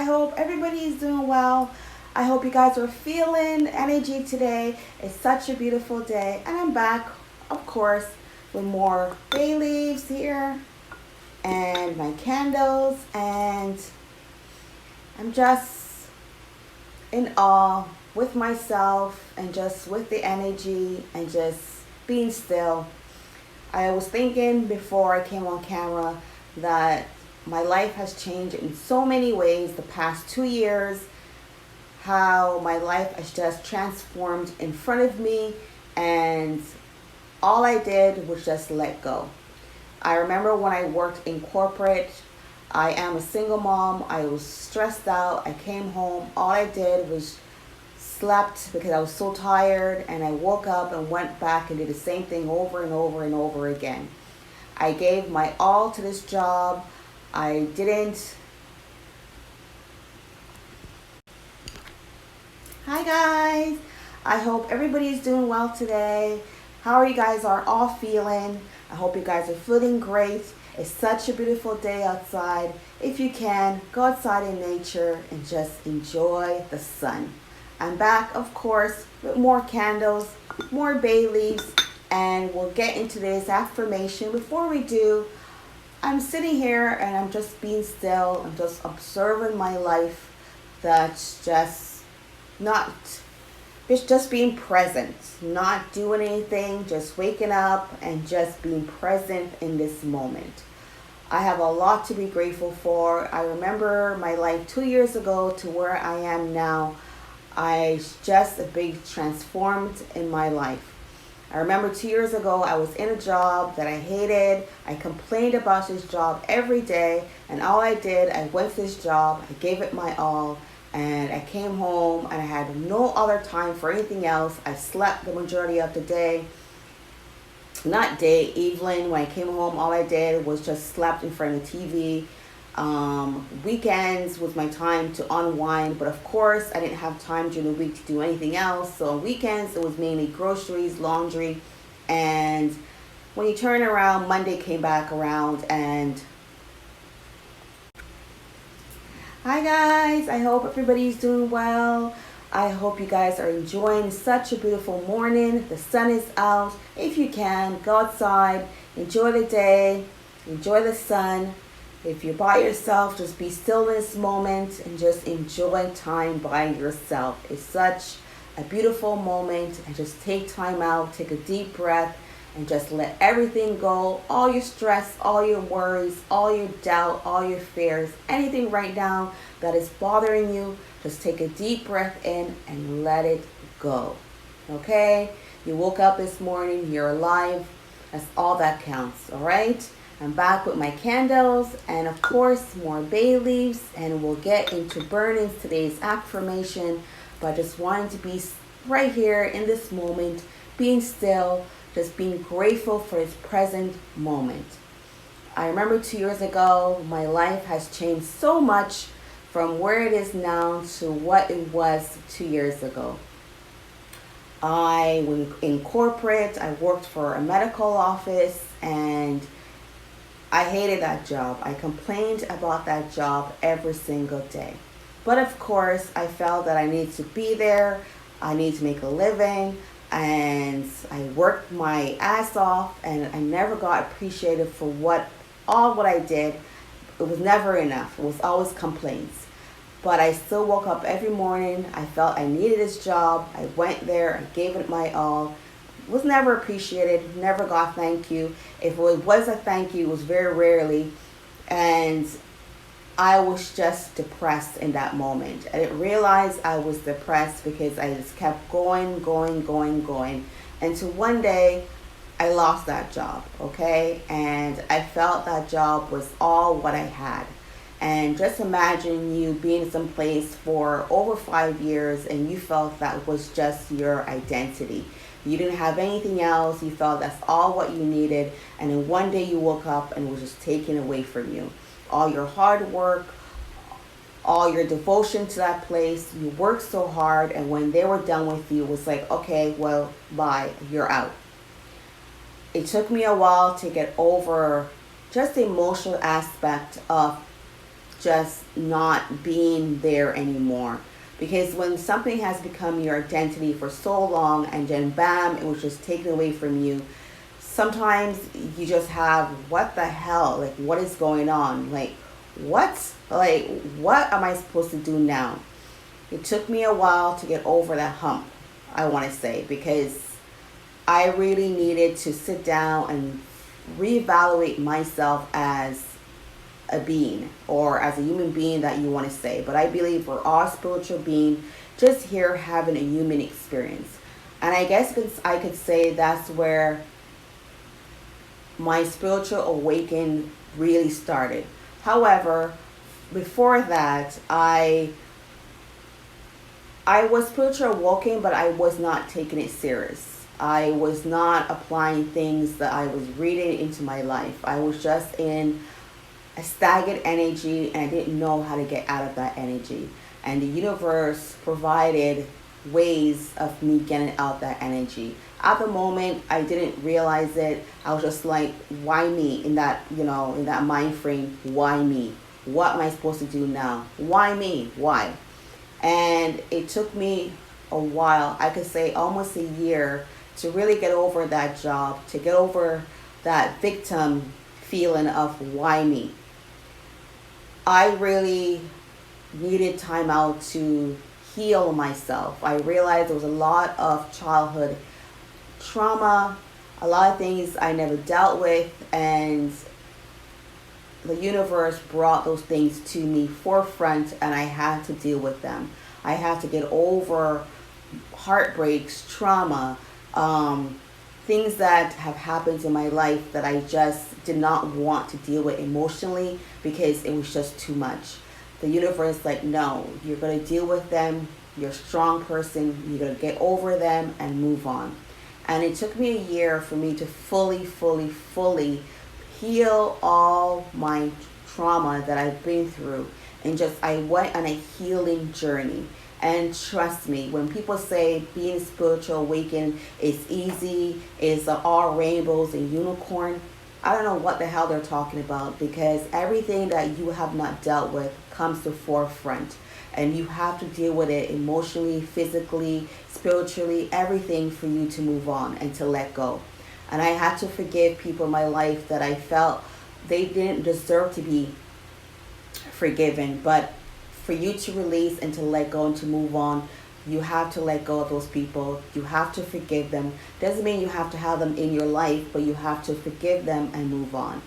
I hope everybody is doing well. I hope you guys are feeling energy today. It's such a beautiful day. And I'm back, of course, with more bay leaves here and my candles. And I'm just in awe with myself and just with the energy and just being still. I was thinking before I came on camera that my life has changed in so many ways the past 2 years, how my life has just transformed in front of me, and all I did was just let go. I remember when I worked in corporate, I am a single mom, I was stressed out, I came home, all I did was slept because I was so tired, and I woke up and went back and did the same thing over and over and over again. I gave my all to this job. I didn't. Hi guys. I hope everybody is doing well today. How are you guys are all feeling? I hope you guys are feeling great. It's such a beautiful day outside. If you can, go outside in nature and just enjoy the sun. I'm back, of course, with more candles, more bay leaves, and we'll get into this affirmation. Before we do, I'm sitting here and I'm just being still. I'm just observing my life. That's not, it's just being present, not doing anything, just waking up and just being present in this moment. I have a lot to be grateful for. I remember my life 2 years ago to where I am now. I just a big transformed in my life. I remember 2 years ago I was in a job that I hated. I complained about this job every day, and all I did, I went to this job, I gave it my all, and I came home and I had no other time for anything else. I slept the majority of the day. Not day, evening. When I came home, all I did was just slept in front of the TV. Weekends was my time to unwind, but of course I didn't have time during the week to do anything else. So on weekends it was mainly groceries, laundry, and when you turn around, Monday came back around and hi guys, I hope everybody's doing well. I hope you guys are enjoying such a beautiful morning. The sun is out. If you can, go outside, enjoy the day, enjoy the sun. If you're by yourself, just be still in this moment and just enjoy time by yourself. It's such a beautiful moment, and just take time out, take a deep breath, and just let everything go. All your stress, all your worries, all your doubt, all your fears, anything right now that is bothering you, just take a deep breath in and let it go. Okay? You woke up this morning, you're alive. That's all that counts, all right? I'm back with my candles and of course more bay leaves, and we'll get into burning today's affirmation. But I just wanted to be right here in this moment, being still, just being grateful for this present moment. I remember 2 years ago, my life has changed so much from where it is now to what it was 2 years ago. I was in corporate, I worked for a medical office, and I hated that job. I complained about that job every single day. But of course, I felt that I needed to be there. I need to make a living. And I worked my ass off, and I never got appreciated for all what I did. It was never enough. It was always complaints. But I still woke up every morning. I felt I needed this job. I went there. I gave it my all. Was never appreciated, never got thank you. If it was a thank you, it was very rarely. And I was just depressed in that moment. I didn't realize I was depressed because I just kept going. Until one day, I lost that job, okay? And I felt that job was all what I had. And just imagine you being someplace for over 5 years and you felt that was just your identity. You didn't have anything else. You felt that's all what you needed. And then one day you woke up and it was just taken away from you. All your hard work, all your devotion to that place, you worked so hard, and when they were done with you, it was like, okay, well, bye, you're out. It took me a while to get over just the emotional aspect of just not being there anymore. Because when something has become your identity for so long and then bam, it was just taken away from you, sometimes you just have, what the hell? Like, what is going on? What am I supposed to do now? It took me a while to get over that hump, I want to say, because I really needed to sit down and reevaluate myself as a being, or as a human being that you want to say. But I believe we're all spiritual beings just here having a human experience. And I guess I could say that's where my spiritual awakening really started. However, before that, I was spiritual awakening, but I was not taking it serious. I was not applying things that I was reading into my life. I was just in a stagnant energy, and I didn't know how to get out of that energy. And the universe provided ways of me getting out that energy. At the moment, I didn't realize it. I was just like, why me? In that, in that mind frame, why me? What am I supposed to do now? Why me? Why? And it took me a while, I could say almost a year, to really get over that job, to get over that victim feeling of why me. I really needed time out to heal myself. I realized there was a lot of childhood trauma, a lot of things I never dealt with, and the universe brought those things to me forefront, and I had to deal with them. I had to get over heartbreaks, trauma, things that have happened in my life that I just did not want to deal with emotionally because it was just too much. The universe like, no, you're going to deal with them. You're a strong person. You're going to get over them and move on. And it took me a year for me to fully heal all my trauma that I've been through. And I went on a healing journey. And trust me, when people say being spiritual awakened is easy, is all rainbows and unicorn, I don't know what the hell they're talking about, because everything that you have not dealt with comes to forefront. And you have to deal with it emotionally, physically, spiritually, everything for you to move on and to let go. And I had to forgive people in my life that I felt they didn't deserve to be forgiven. But for you to release and to let go and to move on, you have to let go of those people. You have to forgive them. Doesn't mean you have to have them in your life, but you have to forgive them and move on.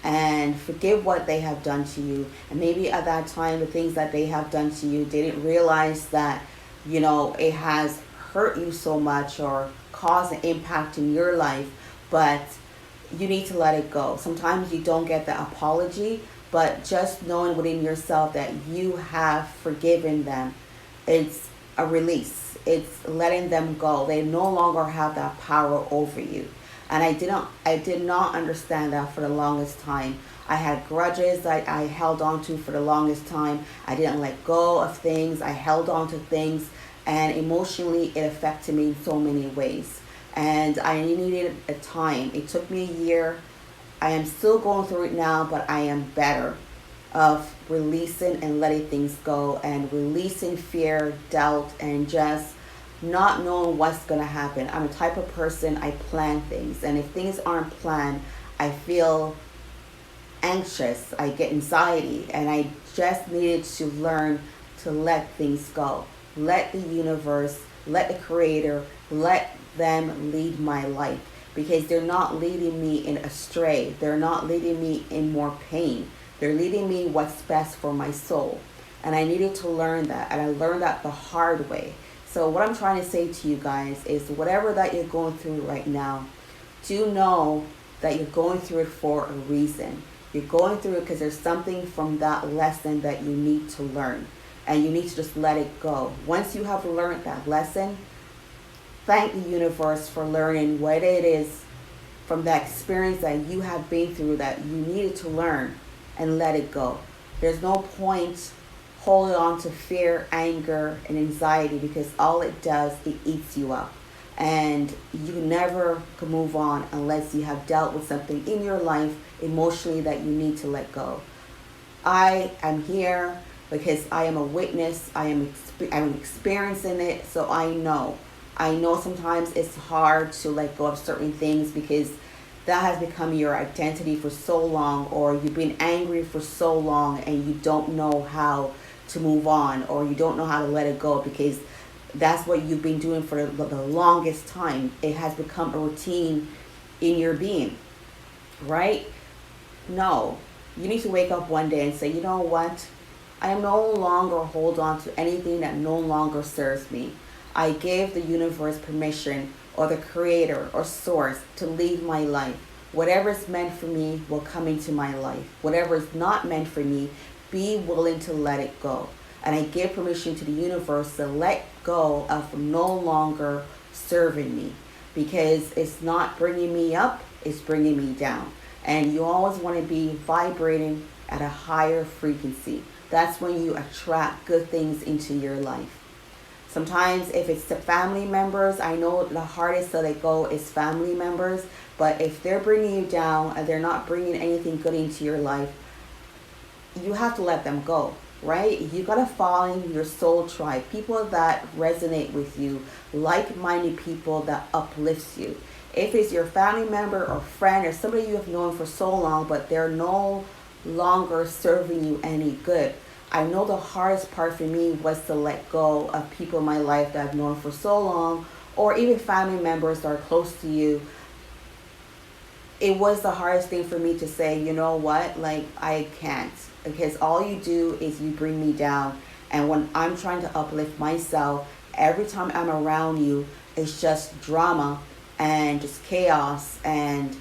And forgive what they have done to you. And maybe at that time, the things that they have done to you, they didn't realize that, it has hurt you so much or caused an impact in your life. But you need to let it go. Sometimes you don't get the apology, but just knowing within yourself that you have forgiven them, it's a release. It's letting them go. They no longer have that power over you. And I did not understand that for the longest time. I had grudges that I held on to for the longest time. I didn't let go of things. I held on to things, and emotionally it affected me in so many ways. And I needed a time. It took me a year. I am still going through it now, but I am better of releasing and letting things go, and releasing fear, doubt, and just not knowing what's going to happen. I'm a type of person, I plan things. And if things aren't planned, I feel anxious. I get anxiety. And I just needed to learn to let things go. Let the universe, let the creator, let them lead my life. Because they're not leading me in astray. They're not leading me in more pain. They're leading me what's best for my soul. And I needed to learn that. And I learned that the hard way. So what I'm trying to say to you guys is, whatever that you're going through right now, do know that you're going through it for a reason. You're going through it because there's something from that lesson that you need to learn. And you need to just let it go. Once you have learned that lesson, thank the universe for learning what it is from that experience that you have been through that you needed to learn, and let it go. There's no point holding on to fear, anger, and anxiety, because all it does, it eats you up. And you never can move on unless you have dealt with something in your life emotionally that you need to let go. I am here because I am a witness. I'm experiencing it, so I know. I know sometimes it's hard to let go of certain things because that has become your identity for so long, or you've been angry for so long and you don't know how to move on, or you don't know how to let it go because that's what you've been doing for the longest time. It has become a routine in your being, right? No, you need to wake up one day and say, you know what? I am no longer hold on to anything that no longer serves me. I gave the universe permission, or the creator or source, to lead my life. Whatever is meant for me will come into my life. Whatever is not meant for me, be willing to let it go. And I give permission to the universe to let go of no longer serving me, because it's not bringing me up, it's bringing me down. And you always want to be vibrating at a higher frequency. That's when you attract good things into your life. Sometimes if it's the family members, I know the hardest to let go is family members, but if they're bringing you down and they're not bringing anything good into your life, you have to let them go, right? You got to find your soul tribe, people that resonate with you, like-minded people that uplifts you. If it's your family member or friend or somebody you have known for so long, but they're no longer serving you any good. I know the hardest part for me was to let go of people in my life that I've known for so long, or even family members that are close to you. It was the hardest thing for me to say, you know what, like, I can't, because all you do is you bring me down. And when I'm trying to uplift myself, every time I'm around you, it's just drama and just chaos, and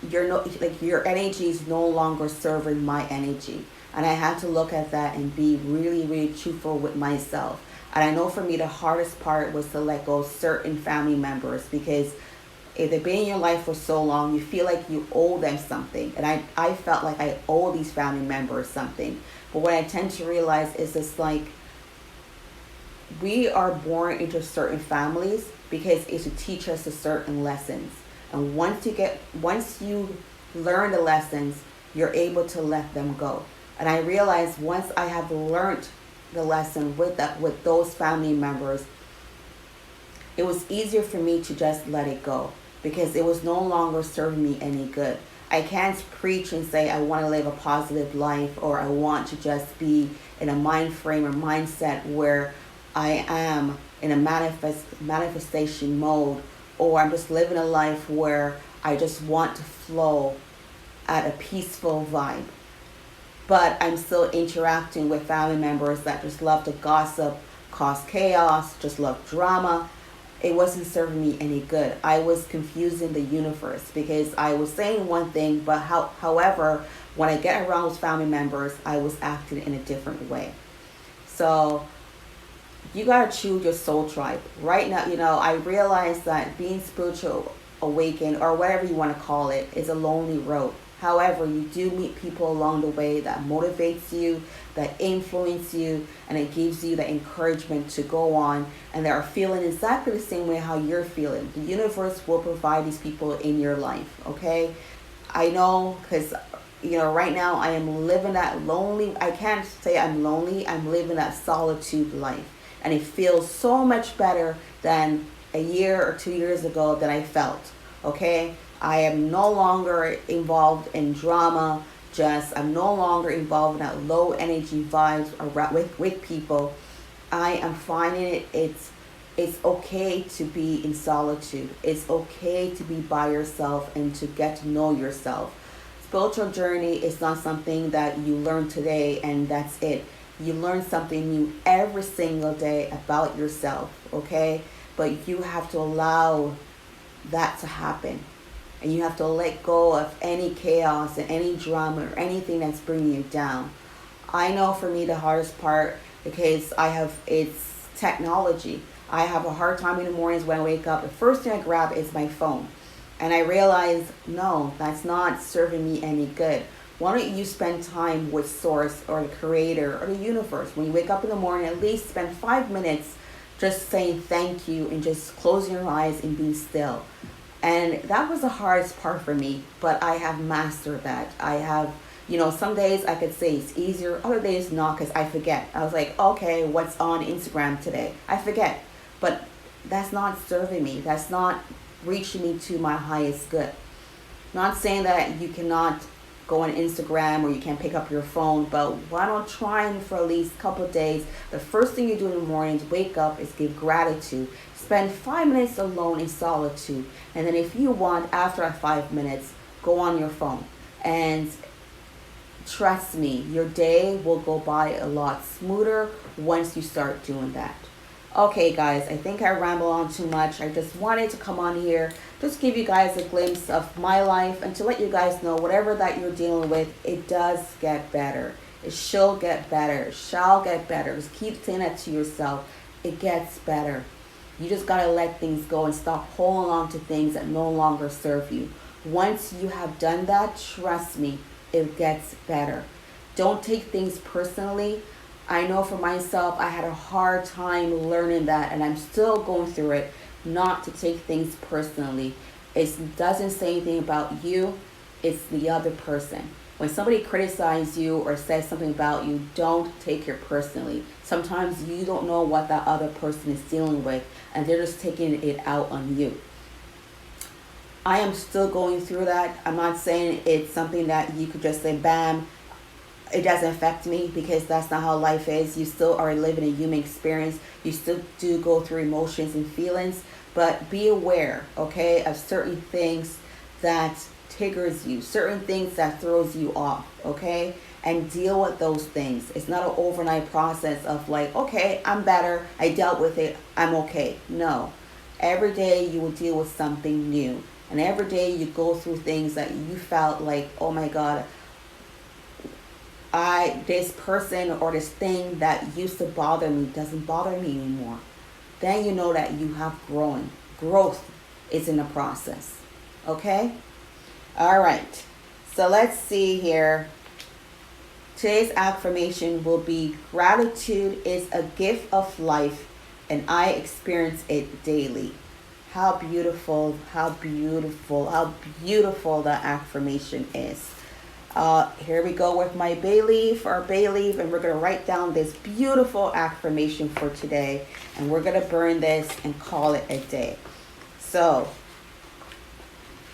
you're no, like, your energy is no longer serving my energy. And I had to look at that and be really, really truthful with myself. And I know for me, the hardest part was to let go of certain family members, because if they've been in your life for so long, you feel like you owe them something. And I felt like I owe these family members something. But what I tend to realize is it's like, we are born into certain families because it's to teach us a certain lessons. And once you learn the lessons, you're able to let them go. And I realized once I have learned the lesson with those family members, it was easier for me to just let it go, because it was no longer serving me any good. I can't preach and say I want to live a positive life, or I want to just be in a mind frame or mindset where I am in a manifestation mode, or I'm just living a life where I just want to flow at a peaceful vibe. But I'm still interacting with family members that just love to gossip, cause chaos, just love drama. It wasn't serving me any good. I was confusing the universe, because I was saying one thing, but however, when I get around those family members, I was acting in a different way. So you gotta choose your soul tribe. Right now, I realize that being spiritual awakened, or whatever you want to call it, is a lonely road. However, you do meet people along the way that motivates you, that influence you, and it gives you the encouragement to go on, and they are feeling exactly the same way how you're feeling. The universe will provide these people in your life, okay? I know, because right now I am living that lonely, I can't say I'm lonely, I'm living that solitude life. And it feels so much better than a year or 2 years ago that I felt, okay? I am no longer involved in drama. I'm no longer involved in that low energy vibes with people. I am finding it's okay to be in solitude. It's okay to be by yourself and to get to know yourself. Spiritual journey is not something that you learn today and that's it. You learn something new every single day about yourself, okay? But you have to allow that to happen. And you have to let go of any chaos and any drama or anything that's bringing you down. I know for me the hardest part, because it's technology. I have a hard time in the mornings when I wake up. The first thing I grab is my phone. And I realize, no, that's not serving me any good. Why don't you spend time with Source or the Creator or the universe? When you wake up in the morning, at least spend 5 minutes just saying thank you and just closing your eyes and being still. And that was the hardest part for me, but I have mastered that. I have Some days I could say it's easier, other days not, because I forget. I was like, okay, what's on Instagram today? I forget. But that's not serving me. That's not reaching me to my highest good. Not saying that you cannot go on Instagram or you can't pick up your phone, but why not try and for at least a couple of days? The first thing you do in the morning is wake up, is give gratitude. Spend 5 minutes alone in solitude. And then if you want, after 5 minutes, go on your phone. And trust me, your day will go by a lot smoother once you start doing that. Okay, guys, I think I ramble on too much. I just wanted to come on here, just give you guys a glimpse of my life and to let you guys know whatever that you're dealing with, it does get better. It shall get better. It shall get better. Just keep saying that to yourself. It gets better. You just got to let things go and stop holding on to things that no longer serve you. Once you have done that, trust me, it gets better. Don't take things personally. I know for myself, I had a hard time learning that, and I'm still going through it, not to take things personally. It doesn't say anything about you, it's the other person. When somebody criticizes you or says something about you, don't take it personally. Sometimes you don't know what that other person is dealing with, and they're just taking it out on you. I am still going through that. I'm not saying it's something that you could just say, bam, it doesn't affect me, because that's not how life is. You still are living a human experience. You still do go through emotions and feelings, but be aware, okay, of certain things that triggers you, certain things that throws you off, okay, and deal with those things. It's not an overnight process of like, okay, I'm better, I dealt with it, I'm okay. No, every day you will deal with something new, and every day you go through things that you felt like, oh my God, this person or this thing that used to bother me doesn't bother me anymore. Then you know that you have grown. Growth is in the process. Okay? All right. So let's see here. Today's affirmation will be, gratitude is a gift of life and I experience it daily. How beautiful, how beautiful, how beautiful that affirmation is. Here we go with my bay leaf, and we're going to write down this beautiful affirmation for today, and we're going to burn this and call it a day. So,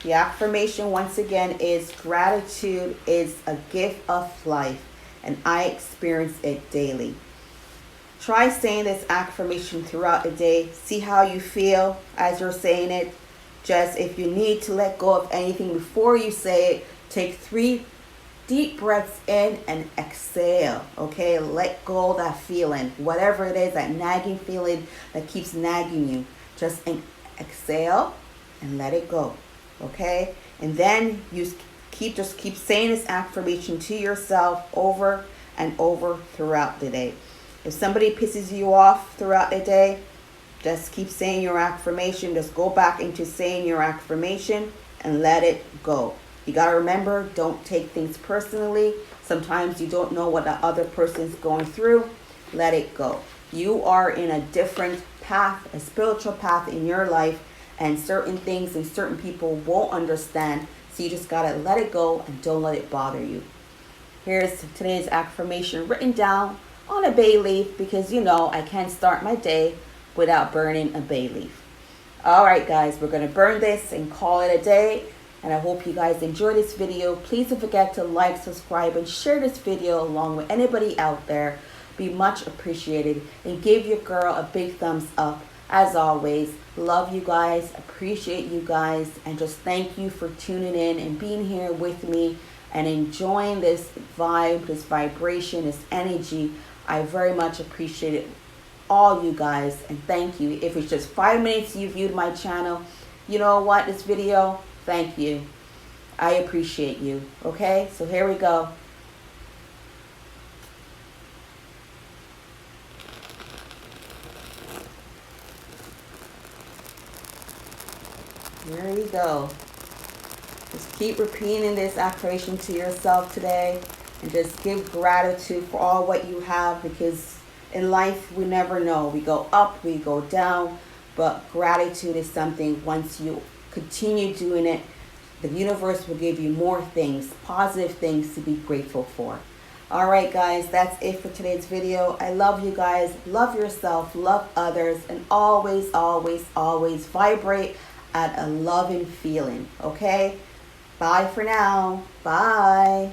the affirmation once again is, gratitude is a gift of life, and I experience it daily. Try saying this affirmation throughout the day. See how you feel as you're saying it. Just if you need to let go of anything before you say it, take 3 deep breaths in and exhale, okay? Let go of that feeling, whatever it is, that nagging feeling that keeps nagging you. Just exhale and let it go, okay? And then you keep saying this affirmation to yourself over and over throughout the day. If somebody pisses you off throughout the day, just keep saying your affirmation. Just go back into saying your affirmation and let it go. You got to remember, don't take things personally. Sometimes you don't know what the other person's going through. Let it go. You are in a different path, a spiritual path in your life, and certain things and certain people won't understand. So you just got to let it go and don't let it bother you. Here's today's affirmation written down on a bay leaf, because I can't start my day without burning a bay leaf. All right, guys, we're going to burn this and call it a day. And I hope you guys enjoy this video. Please don't forget to like, subscribe, and share this video along with anybody out there. Be much appreciated. And give your girl a big thumbs up. As always, love you guys, appreciate you guys, and just thank you for tuning in and being here with me and enjoying this vibe, this vibration, this energy. I very much appreciate it, all you guys, and thank you. If it's just 5 minutes you viewed my channel, you know what, this video, thank you. I appreciate you. Okay, so here we go. Here we go. Just keep repeating this affirmation to yourself today, and just give gratitude for all what you have, because in life we never know. We go up, we go down, but gratitude is something, once you continue doing it, the universe will give you more things, positive things to be grateful for. All right, guys, that's it for today's video. I love you guys. Love yourself, love others, and always, always, always vibrate at a loving feeling, okay? Bye for now. Bye.